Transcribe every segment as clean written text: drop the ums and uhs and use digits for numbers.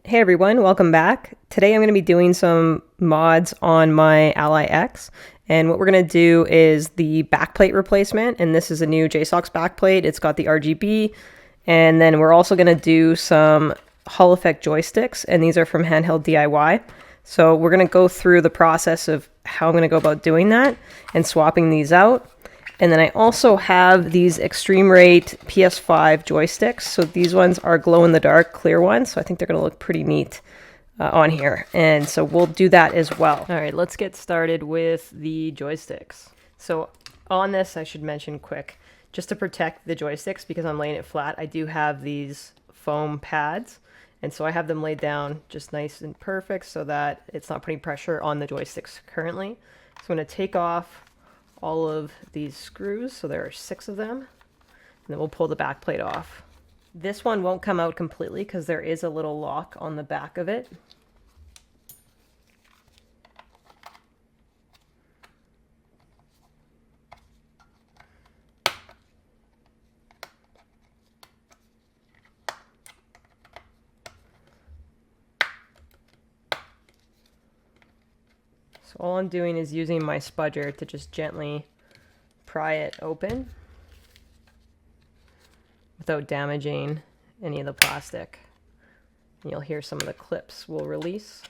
Hey everyone, welcome back. Today I'm going to be doing some mods on my Ally X, and what we're going to do is the backplate replacement, and this is a new Jsaux backplate. It's got the RGB, and then we're also going to do some Hall effect joysticks, and these are from HandheldDIY. So we're going to go through the process of how I'm going to go about doing that and swapping these out. And then I also have these Extreme Rate PS5 joysticks. So these ones are glow-in-the-dark clear ones. So I think they're going to look pretty neat on here. And so we'll do that as well. All right, let's get started with the joysticks. So on this, I should mention quick, just to protect the joysticks, because I'm laying it flat, I do have these foam pads. And so I have them laid down just nice and perfect so that it's not putting pressure on the joysticks currently. So I'm going to take off all of these screws, so there are 6 of them, and then we'll pull the back plate off. This one won't come out completely because there is a little lock on the back of it. So all I'm doing is using my spudger to just gently pry it open without damaging any of the plastic. And you'll hear some of the clips will release.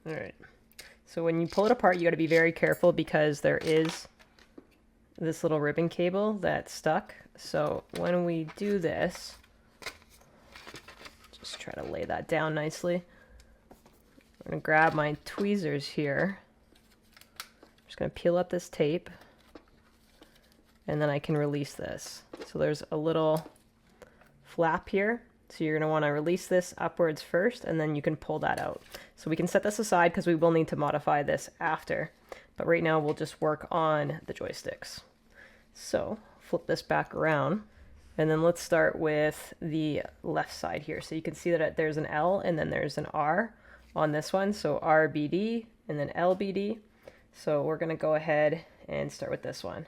All right, so when you pull it apart, you got to be very careful because there is this little ribbon cable that's stuck. So when we do this, just try to lay that down nicely. I'm going to grab my tweezers here. I'm just going to peel up this tape, and then I can release this. So there's a little flap here. So you're going to want to release this upwards first, and then you can pull that out. So we can set this aside because we will need to modify this after. But right now we'll just work on the joysticks. So flip this back around, and then let's start with the left side here. So you can see that there's an L and then there's an R on this one. So RBD and then LBD. So we're going to go ahead and start with this one.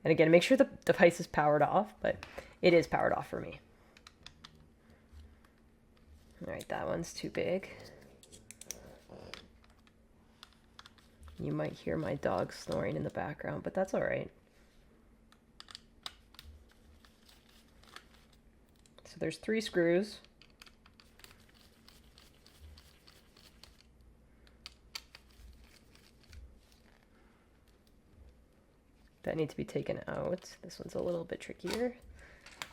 And again, make sure the device is powered off, but it is powered off for me. All right, that one's too big. You might hear my dog snoring in the background, but that's all right. So there's 3 screws. That need to be taken out. This one's a little bit trickier.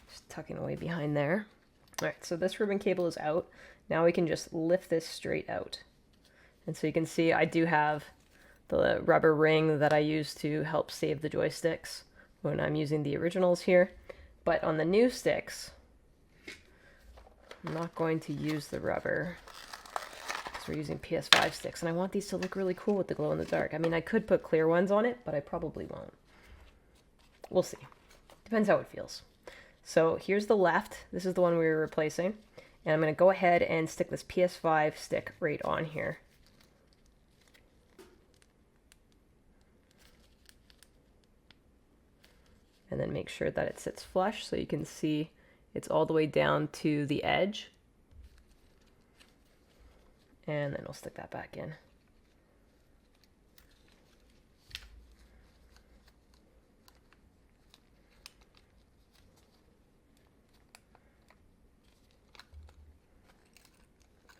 Just tucking away behind there. All right, so this ribbon cable is out. Now we can just lift this straight out. And so you can see I do have the rubber ring that I use to help save the joysticks when I'm using the originals here. But on the new sticks, I'm not going to use the rubber because we're using PS5 sticks. And I want these to look really cool with the glow in the dark. I mean, I could put clear ones on it, but I probably won't. We'll see. Depends how it feels. So here's the left. This is the one we were replacing. And I'm going to go ahead and stick this PS5 stick right on here. And then make sure that it sits flush so you can see it's all the way down to the edge. And then we'll stick that back in.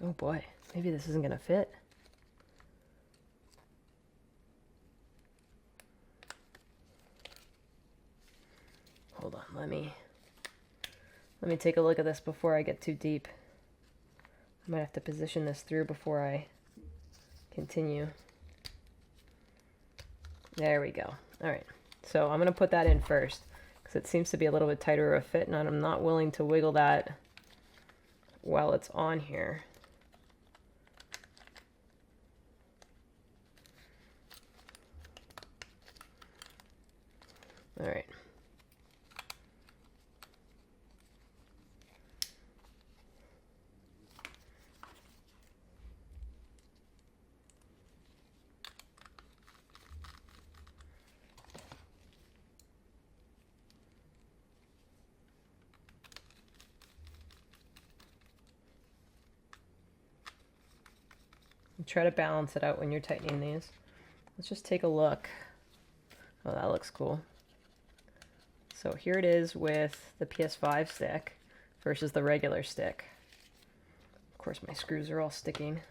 Oh boy, maybe this isn't gonna fit. Hold on, let me take a look at this before I get too deep. I might have to position this through before I continue. There we go. All right, so I'm gonna put that in first because it seems to be a little bit tighter of a fit, and I'm not willing to wiggle that while it's on here. All right. Try to balance it out when you're tightening these. Let's just take a look. Oh, that looks cool. So here it is with the PS5 stick versus the regular stick. Of course, my screws are all sticking.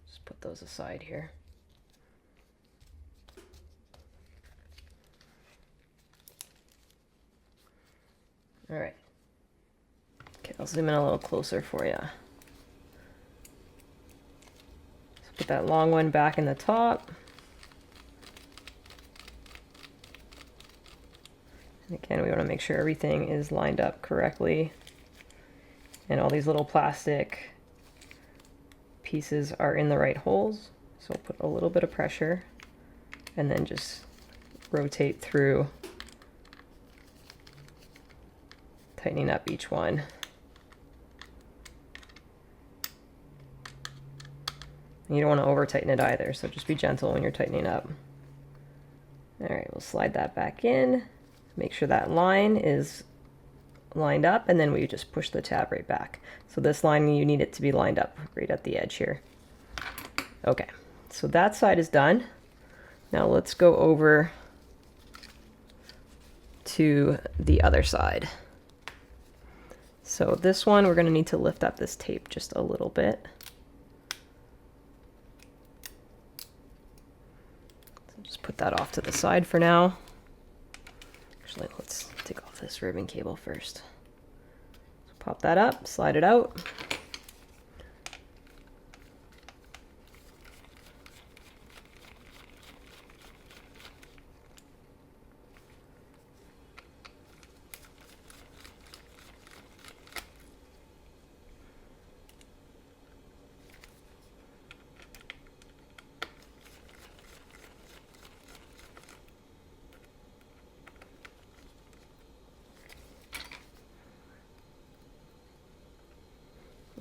Just put those aside here. All right. Okay, I'll zoom in a little closer for you. So put that long one back in the top. And again, we want to make sure everything is lined up correctly. And all these little plastic pieces are in the right holes. So put a little bit of pressure and then just rotate through, tightening up each one. And you don't want to over tighten it either, so just be gentle when you're tightening up. All right, we'll slide that back in. Make sure that line is lined up, and then we just push the tab right back. So this line, you need it to be lined up right at the edge here. Okay, so that side is done. Now let's go over to the other side. So this one, we're going to need to lift up this tape just a little bit. So just put that off to the side for now. Actually, let's take off this ribbon cable first. So pop that up, slide it out.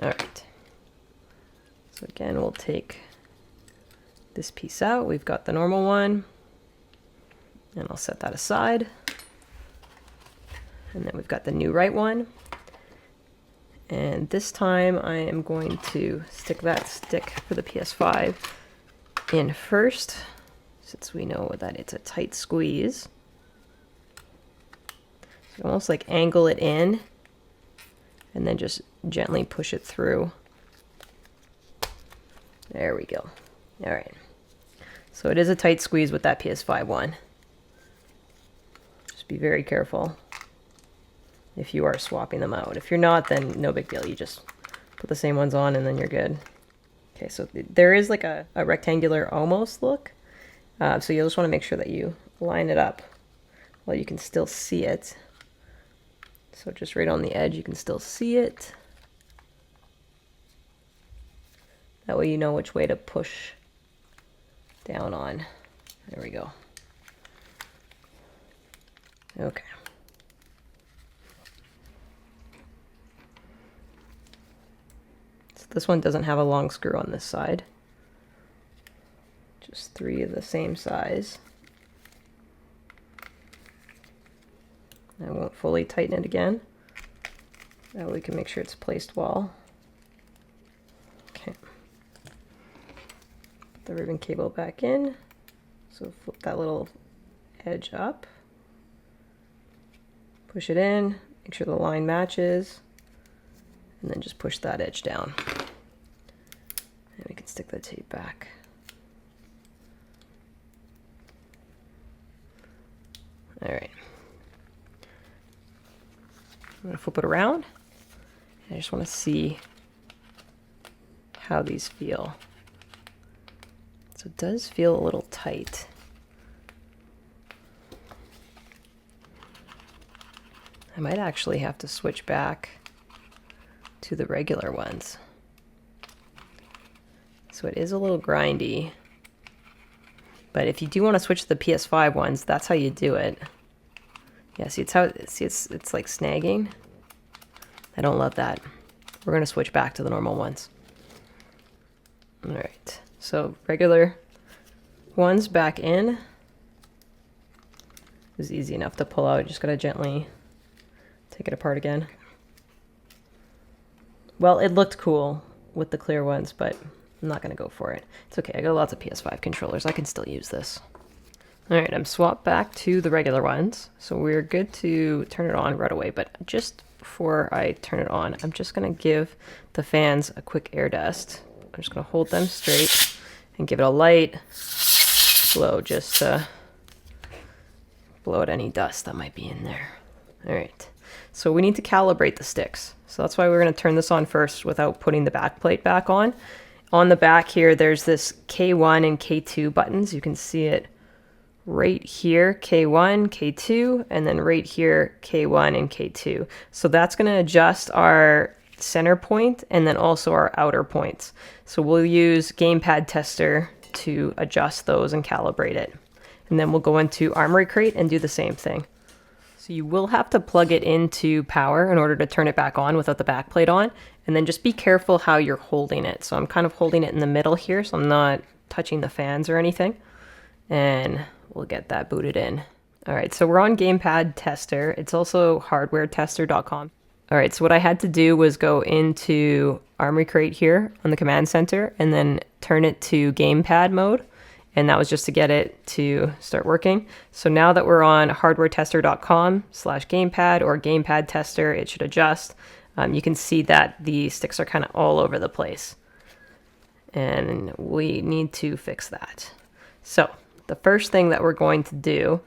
All right, so again, we'll take this piece out. We've got the normal one, and I'll set that aside. And then we've got the new right one. And this time I am going to stick that stick for the PS5 in first, since we know that it's a tight squeeze. So almost like angle it in, and then just gently push it through. There we go. All right. So it is a tight squeeze with that PS5 one. Just be very careful if you are swapping them out. If you're not, then no big deal. You just put the same ones on and then you're good. Okay, so there is like a rectangular almost look. So you'll just want to make sure that you line it up while you can still see it. So just right on the edge, you can still see it. That way you know which way to push down on. There we go. Okay. So this one doesn't have a long screw on this side. Just 3 of the same size. I won't fully tighten it again. That way we can make sure it's placed well. Okay. Put the ribbon cable back in. So flip that little edge up. Push it in, make sure the line matches, and then just push that edge down. And we can stick the tape back. All right. I'm going to flip it around. I just want to see how these feel. So it does feel a little tight. I might actually have to switch back to the regular ones. So it is a little grindy. But if you do want to switch to the PS5 ones, that's how you do it. Yeah, see, it's like snagging. I don't love that. We're going to switch back to the normal ones. All right, so regular ones back in. It was easy enough to pull out. Just got to gently take it apart again. Well, it looked cool with the clear ones, but I'm not going to go for it. It's okay. I got lots of PS5 controllers. I can still use this. All right, I'm swapped back to the regular ones. So we're good to turn it on right away. But just before I turn it on, I'm just going to give the fans a quick air dust. I'm just going to hold them straight and give it a light blow just to blow out any dust that might be in there. All right, so we need to calibrate the sticks. So that's why we're going to turn this on first without putting the backplate back on. On the back here, there's this K1 and K2 buttons. You can see it right here, K1, K2, and then right here, K1 and K2. So that's going to adjust our center point and then also our outer points. So we'll use Gamepad Tester to adjust those and calibrate it. And then we'll go into Armory Crate and do the same thing. So you will have to plug it into power in order to turn it back on without the backplate on. And then just be careful how you're holding it. So I'm kind of holding it in the middle here, so I'm not touching the fans or anything. And we'll get that booted in. All right, so we're on Gamepad Tester. It's also hardwaretester.com. All right, so what I had to do was go into Armory Crate here on the command center and then turn it to Gamepad mode. And that was just to get it to start working. So now that we're on hardwaretester.com/gamepad or Gamepad Tester, it should adjust. You can see that the sticks are kind of all over the place. And we need to fix that. So the first thing that we're going to do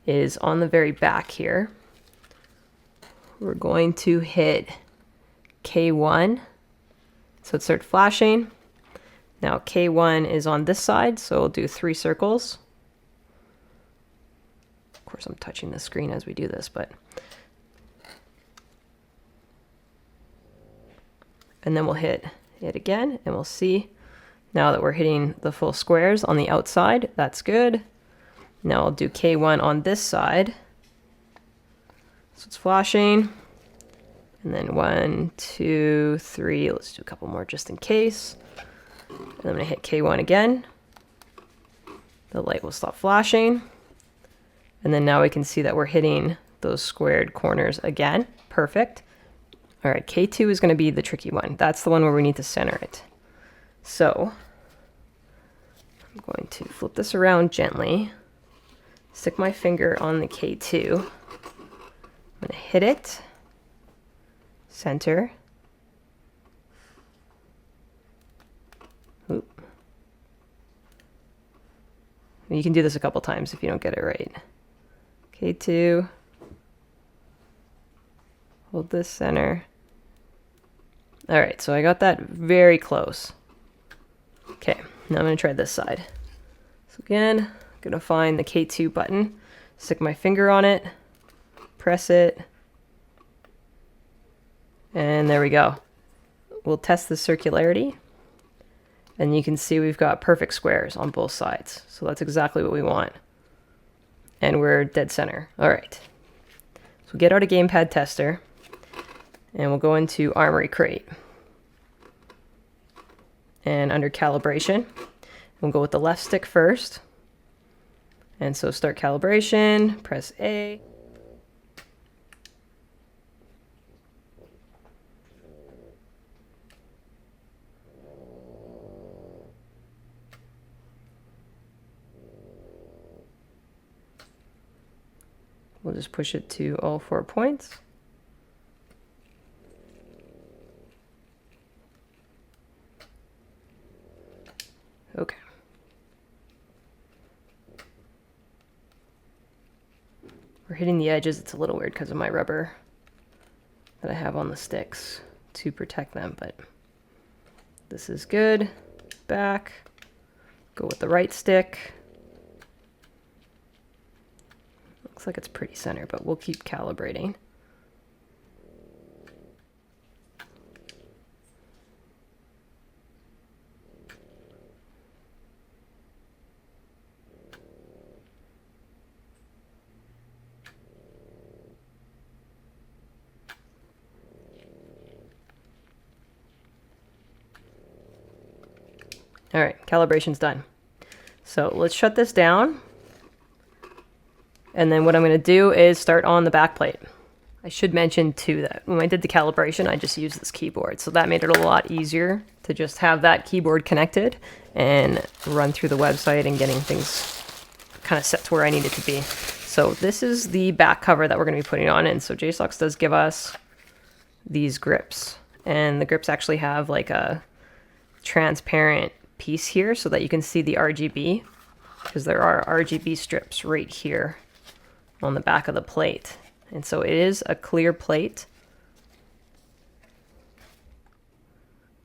is on the very back here, we're going to hit K1. So it starts flashing. Now K1 is on this side, so we'll do 3 circles. Of course, I'm touching the screen as we do this, but... And then we'll hit it again, and we'll see now that we're hitting the full squares on the outside. That's good. Now I'll do K1 on this side. So it's flashing. And then 1, 2, 3. Let's do a couple more just in case. And I'm going to hit K1 again. The light will stop flashing. And then now we can see that we're hitting those squared corners again. Perfect. All right, K2 is going to be the tricky one. That's the one where we need to center it. So I'm going to flip this around gently, stick my finger on the K2. I'm going to hit it, center. Oop. You can do this a couple times if you don't get it right. K2. Hold this center. All right, so I got that very close. Okay, now I'm gonna try this side. So again, I'm gonna find the K2 button, stick my finger on it, press it, and there we go. We'll test the circularity, and you can see we've got perfect squares on both sides. So that's exactly what we want. And we're dead center. All right, so get out a Gamepad Tester, and we'll go into Armory Crate. And under Calibration, we'll go with the left stick first. And so start calibration, press A. We'll just push it to all 4 points. Okay. We're hitting the edges. It's a little weird because of my rubber that I have on the sticks to protect them, but this is good. Back. Go with the right stick. Looks like it's pretty center, but we'll keep calibrating. All right, calibration's done. So let's shut this down. And then what I'm going to do is start on the backplate. I should mention too that when I did the calibration, I just used this keyboard. So that made it a lot easier to just have that keyboard connected and run through the website and getting things kind of set to where I need it to be. So this is the back cover that we're going to be putting on. And so Jsaux does give us these grips. And the grips actually have like a transparent piece here so that you can see the RGB, because there are RGB strips right here on the back of the plate. And so it is a clear plate.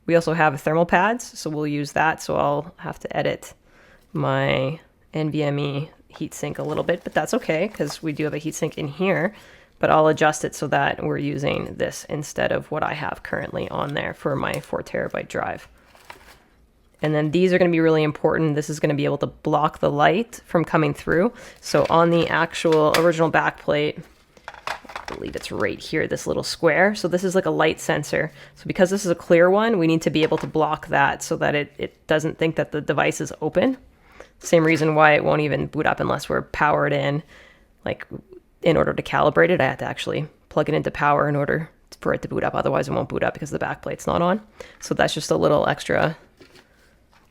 We also have thermal pads, so we'll use that. So I'll have to edit my NVMe heatsink a little bit, but that's okay because we do have a heatsink in here, but I'll adjust it so that we're using this instead of what I have currently on there for my 4TB drive. And then these are going to be really important. This is going to be able to block the light from coming through. So on the actual original backplate, I believe it's right here, this little square. So this is like a light sensor. So because this is a clear one, we need to be able to block that so that it doesn't think that the device is open. Same reason why it won't even boot up unless we're powered in. Like in order to calibrate it, I have to actually plug it into power in order for it to boot up. Otherwise it won't boot up because the backplate's not on. So that's just a little extra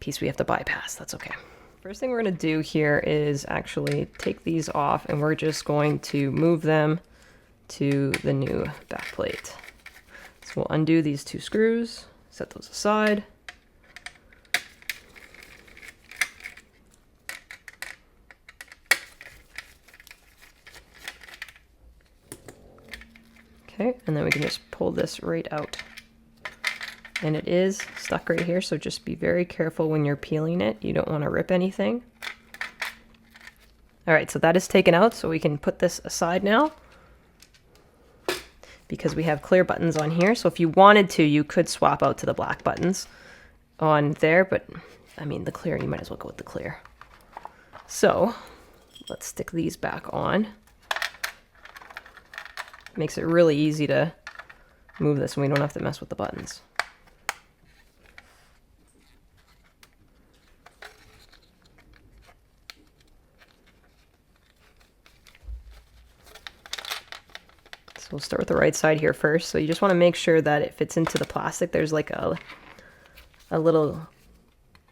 piece we have to bypass. That's okay. First thing we're going to do here is actually take these off, and we're just going to move them to the new backplate. So we'll undo these two screws, set those aside. Okay, and then we can just pull this right out. And it is stuck right here, so just be very careful when you're peeling it. You don't want to rip anything. All right, so that is taken out, so we can put this aside now because we have clear buttons on here. So if you wanted to, you could swap out to the black buttons on there, but I mean, the clear, you might as well go with the clear. So let's stick these back on. Makes it really easy to move this, and we don't have to mess with the buttons. We'll start with the right side here first. So you just want to make sure that it fits into the plastic. There's like a little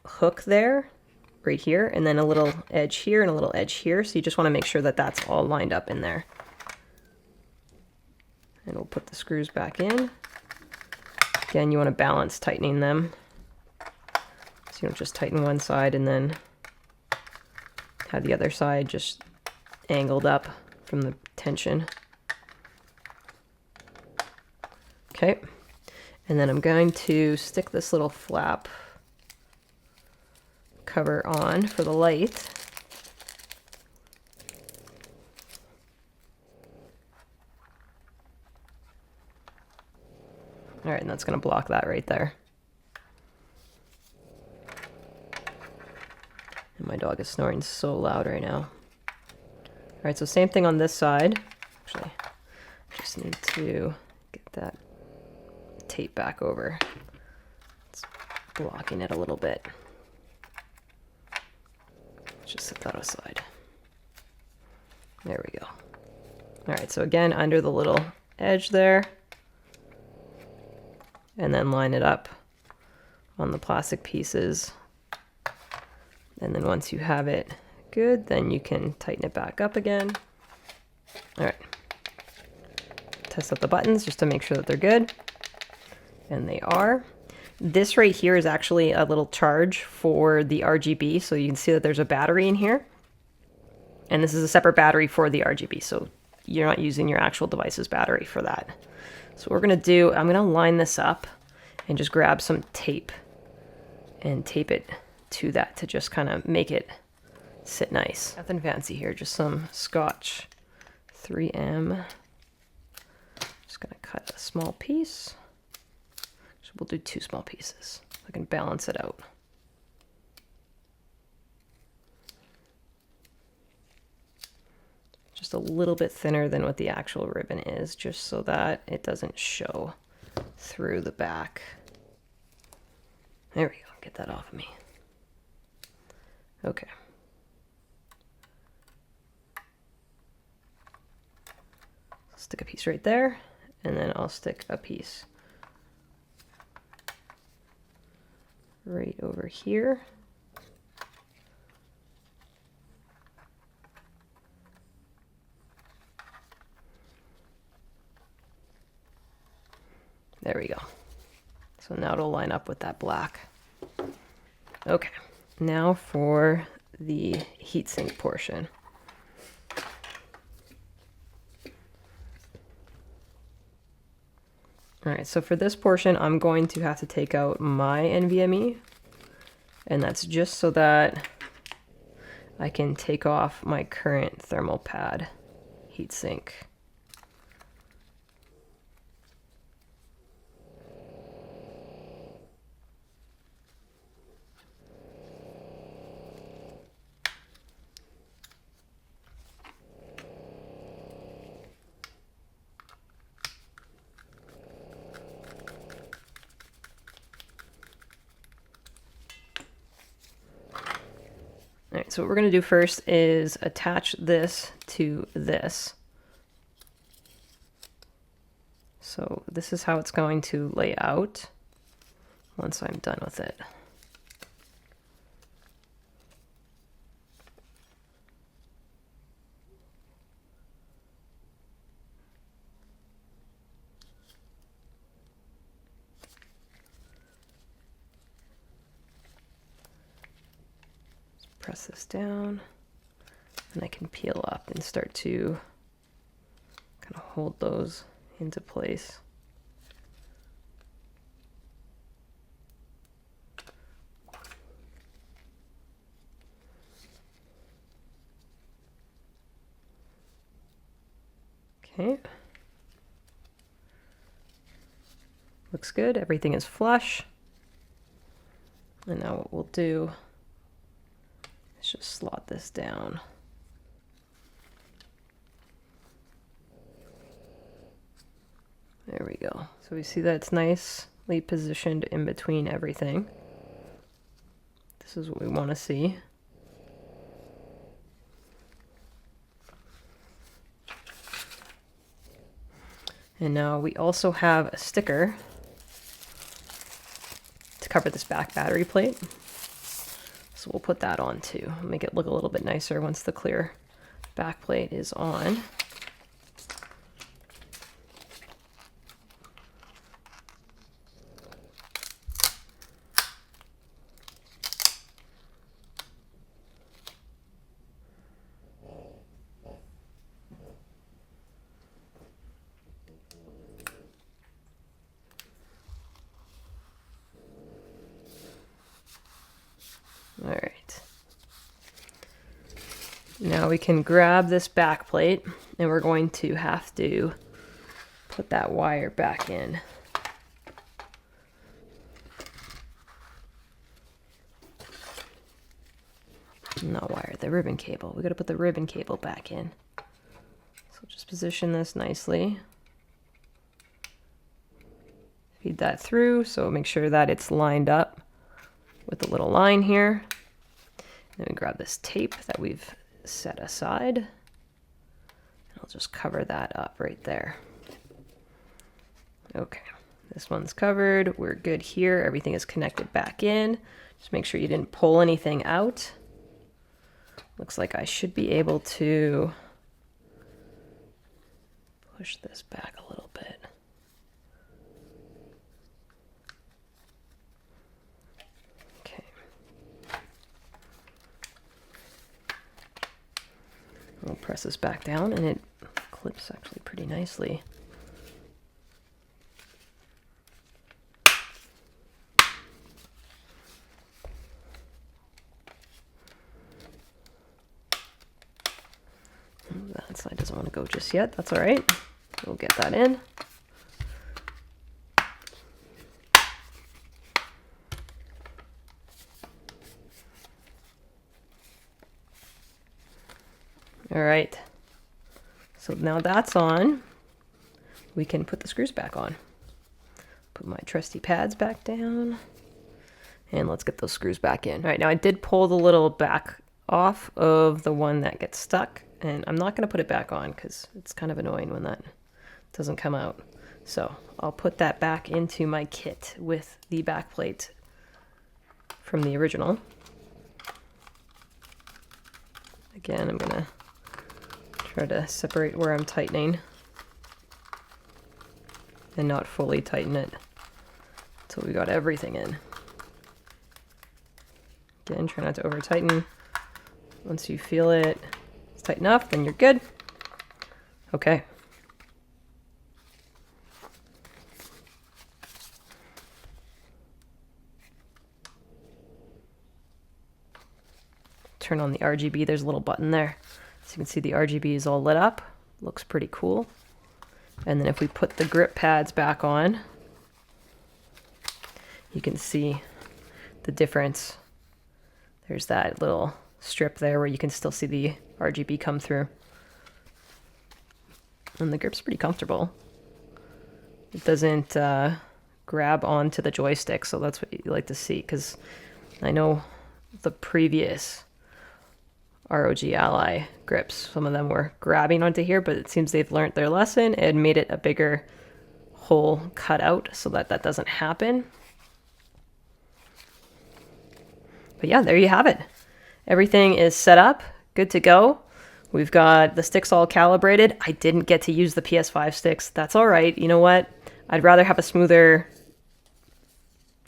hook there, right here, and then a little edge here and a little edge here. So you just want to make sure that that's all lined up in there. And we'll put the screws back in. Again, you want to balance tightening them. So you don't just tighten one side and then have the other side just angled up from the tension. Okay, and then I'm going to stick this little flap cover on for the light. All right, and that's going to block that right there. And my dog is snoring so loud right now. All right, so same thing on this side. Actually, just need to get that tape back over. It's blocking it a little bit. Just set that aside. There we go. All right, so again, under the little edge there, and then line it up on the plastic pieces. And then once you have it good, then you can tighten it back up again. All right. Test out the buttons just to make sure that they're good. And they are. This right here is actually a little charge for the RGB. So you can see that there's a battery in here. And this is a separate battery for the RGB. So you're not using your actual device's battery for that. So what we're going to do, I'm going to line this up and just grab some tape and tape it to that to just kind of make it sit nice. Nothing fancy here, just some Scotch 3M. Just going to cut a small piece. So we'll do 2 small pieces. I can balance it out. Just a little bit thinner than what the actual ribbon is, just so that it doesn't show through the back. There we go, get that off of me. Okay. Stick a piece right there, and then I'll stick a piece right over here. There we go. So now it'll line up with that black. Okay, now for the heatsink portion. All right, so for this portion, I'm going to have to take out my NVMe, and that's just so that I can take off my current thermal pad heatsink. All right, so what we're going to do first is attach this to this. So this is how it's going to lay out once I'm done with it. Press this down, and I can peel up and start to kind of hold those into place. Okay. Looks good. Everything is flush. And now what we'll do is just slot this down. There we go. So we see that it's nicely positioned in between everything. This is what we want to see. And now we also have a sticker to cover this back battery plate. So we'll put that on too, make it look a little bit nicer once the clear back plate is on. All right. Now we can grab this back plate, and we're going to have to put that wire back in. Not wire, the ribbon cable. We got to put the ribbon cable back in. So just position this nicely. Feed that through, so make sure that it's lined up with the little line here. Then we grab this tape that we've set aside, and I'll just cover that up right there. Okay, this one's covered. We're good here. Everything is connected back in. Just make sure you didn't pull anything out. Looks like I should be able to push this back a little bit. We'll press this back down, and it clips actually pretty nicely. That side doesn't want to go just yet. That's all right. We'll get that in. All right, so now that's on, we can put the screws back on. Put my trusty pads back down, And let's get those screws back in. All right, now I did pull the little back off of the one that gets stuck, and I'm not going to put it back on because it's kind of annoying when that doesn't come out. So I'll put that back into my kit with the backplate from the original. Again, I'm going to try to separate where I'm tightening and not fully tighten it until we got everything in. Again, try not to over tighten. Once you feel it's tight enough, then you're good. Okay. Turn on the RGB. There's a little button there. So you can see the RGB is all lit up. Looks pretty cool. And then if we put the grip pads back on, you can see the difference. There's that little strip there where you can still see the RGB come through. And the grip's pretty comfortable. It doesn't grab onto the joystick, so that's what you like to see, because I know the previous ROG Ally grips, some of them were grabbing onto here, but it seems they've learned their lesson and made it a bigger hole cut out so that that doesn't happen. But yeah, there you have it. Everything is set up, good to go. We've got the sticks all calibrated. I didn't get to use the PS5 sticks. That's all right. You know what? I'd rather have a smoother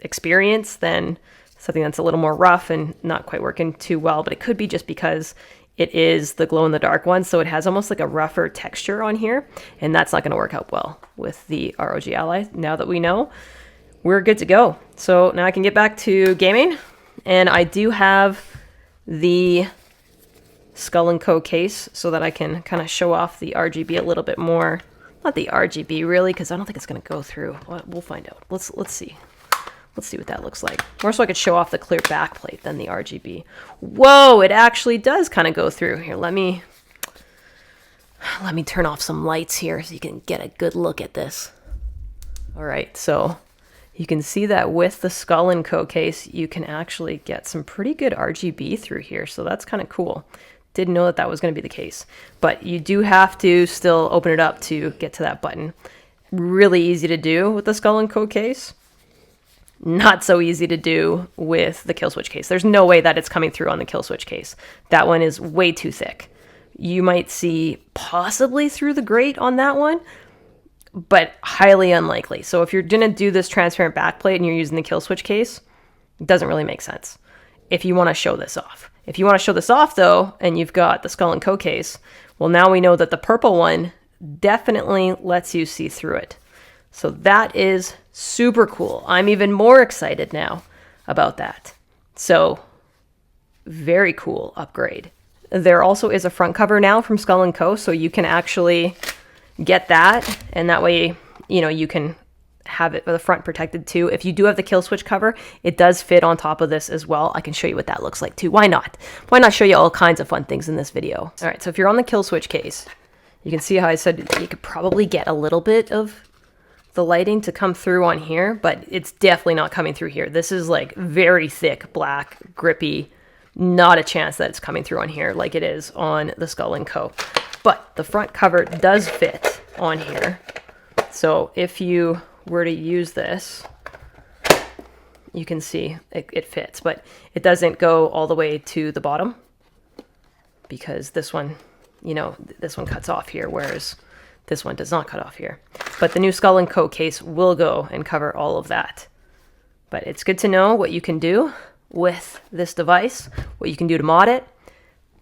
experience than something that's a little more rough and not quite working too well. But it could be just because it is the glow-in-the-dark one, so it has almost like a rougher texture on here, and that's not going to work out well with the ROG Ally. Now that we know, we're good to go. So now I can get back to gaming. And I do have the Skull & Co case so that I can kind of show off the RGB a little bit more. Not the RGB really, because I don't think it's going to go through. We'll find out. Let's see. Let's see what that looks like. More so I could show off the clear backplate than the RGB. Whoa, it actually does kind of go through. Here, let me turn off some lights here so you can get a good look at this. All right, so you can see that with the Skull & Co case, you can actually get some pretty good RGB through here. So that's kind of cool. Didn't know that that was going to be the case. But you do have to still open it up to get to that button. Really easy to do with the Skull & Co case. Not so easy to do with the kill switch case. There's no way that it's coming through on the kill switch case. That one is way too thick. You might see possibly through the grate on that one, but highly unlikely. So if you're going to do this transparent backplate and you're using the kill switch case, it doesn't really make sense if you want to show this off. If you want to show this off though, and you've got the Skull & Co case, well, now we know that the purple one definitely lets you see through it. So that is super cool. I'm even more excited now about that. So very cool upgrade. There also is a front cover now from Skull & Co, so you can actually get that, and that way, you know, you can have it with the front protected too. If you do have the kill switch cover, it does fit on top of this as well. I can show you what that looks like too. Why not? Why not show you all kinds of fun things in this video? All right, so if you're on the kill switch case, you can see how I said you could probably get a little bit of the lighting to come through on here, but it's definitely not coming through here. This is like very thick, black, grippy. Not a chance that it's coming through on here like it is on the Skull & Co. But the front cover does fit on here. So if you were to use this, you can see it fits, but it doesn't go all the way to the bottom because this one, you know, this one cuts off here, whereas this one does not cut off here. But the new Skull & Co case will go and cover all of that. But it's good to know what you can do with this device, what you can do to mod it.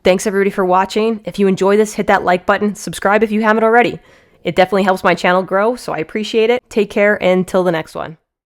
Thanks everybody for watching. If you enjoy this, hit that like button. Subscribe if you haven't already. It definitely helps my channel grow, so I appreciate it. Take care until the next one.